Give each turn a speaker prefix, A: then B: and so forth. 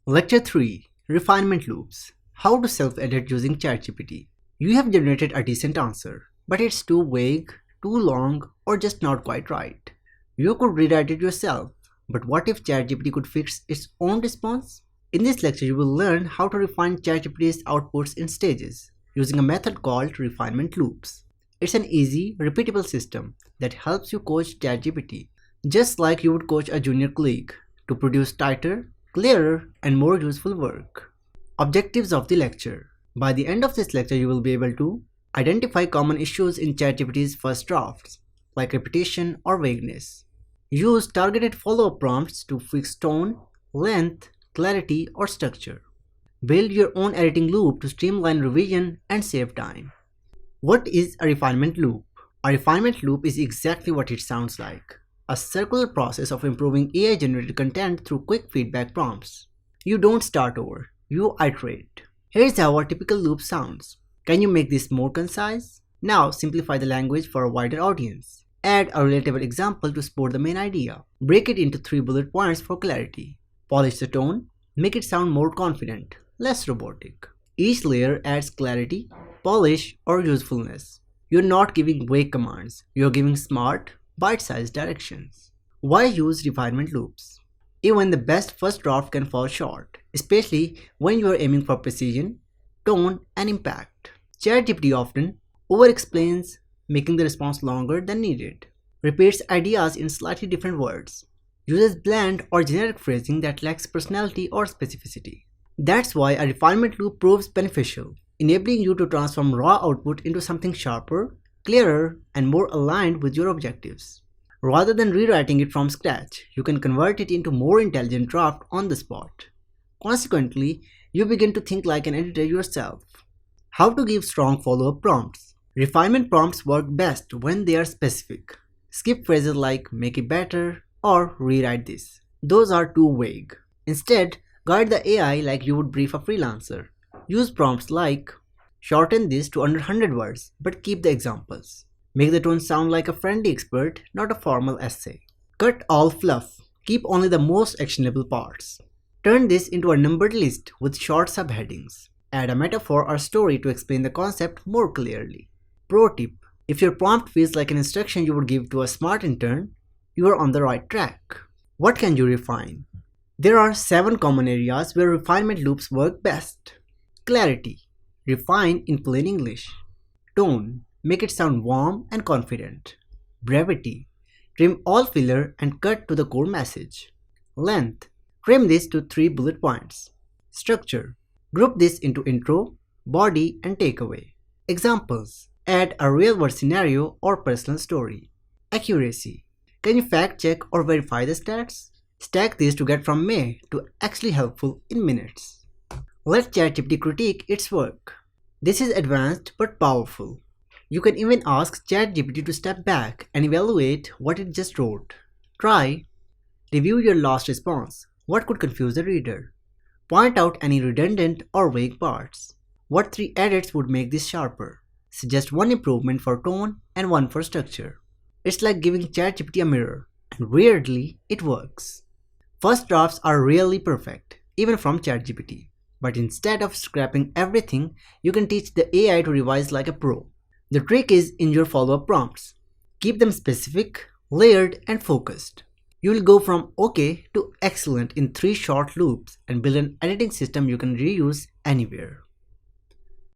A: Lecture 3, Refinement Loops. How to self-edit using ChatGPT. You have generated a decent answer, but it's too vague, too long, or just not quite right. You could rewrite it yourself, but what if ChatGPT could fix its own response? In this lecture, you will learn how to refine ChatGPT's outputs in stages, using a method called refinement loops. It's an easy, repeatable system that helps you coach ChatGPT, just like you would coach a junior colleague, to produce tighter, clearer, and more useful work. Objectives of the lecture. By the end of this lecture, you will be able to identify common issues in ChatGPT's first drafts, like repetition or vagueness. Use targeted follow-up prompts to fix tone, length, clarity, or structure. Build your own editing loop to streamline revision and save time. What is a refinement loop? A refinement loop is exactly what it sounds like. A circular process of improving AI-generated content through quick feedback prompts. You don't start over, you iterate. Here's how a typical loop sounds. Can you make this more concise? Now simplify the language for a wider audience. Add a relatable example to support the main idea. Break it into 3 bullet points for clarity. Polish the tone. Make it sound more confident, less robotic. Each layer adds clarity, polish, or usefulness. You're not giving vague commands. You're giving smart, bite-sized directions. Why use refinement loops? Even the best first draft can fall short, especially when you are aiming for precision, tone, and impact. ChatGPT often over-explains, making the response longer than needed, repeats ideas in slightly different words, uses bland or generic phrasing that lacks personality or specificity. That's why a refinement loop proves beneficial, enabling you to transform raw output into something sharper, clearer, and more aligned with your objectives. Rather than rewriting it from scratch, you can convert it into more intelligent draft on the spot. Consequently, you begin to think like an editor yourself. How to give strong follow-up prompts. Refinement prompts work best when they are specific. Skip phrases like "make it better" or "rewrite this." Those are too vague. Instead, guide the AI like you would brief a freelancer. Use prompts like "shorten this to under 100 words, but keep the examples." Make the tone sound like a friendly expert, not a formal essay. Cut all fluff. Keep only the most actionable parts. Turn this into a numbered list with short subheadings. Add a metaphor or story to explain the concept more clearly. Pro tip: if your prompt feels like an instruction you would give to a smart intern, you are on the right track. What can you refine? There are 7 common areas where refinement loops work best. Clarity. Refine in plain English. Tone. Make it sound warm and confident. Brevity. Trim all filler and cut to the core message. Length. Trim this to 3 bullet points. Structure. Group this into intro, body, and takeaway. Examples. Add a real-world scenario or personal story. Accuracy. Can you fact check or verify the stats? Stack these to get from May to actually helpful in minutes. Let ChatGPT critique its work. This is advanced but powerful. You can even ask ChatGPT to step back and evaluate what it just wrote. Try. Review your last response. What could confuse the reader? Point out any redundant or vague parts. What 3 edits would make this sharper? Suggest 1 improvement for tone and 1 for structure. It's like giving ChatGPT a mirror, and weirdly, it works. First drafts are rarely perfect, even from ChatGPT. But instead of scrapping everything, you can teach the AI to revise like a pro. The trick is in your follow-up prompts. Keep them specific, layered, and focused. You will go from okay to excellent in 3 short loops and build an editing system you can reuse anywhere.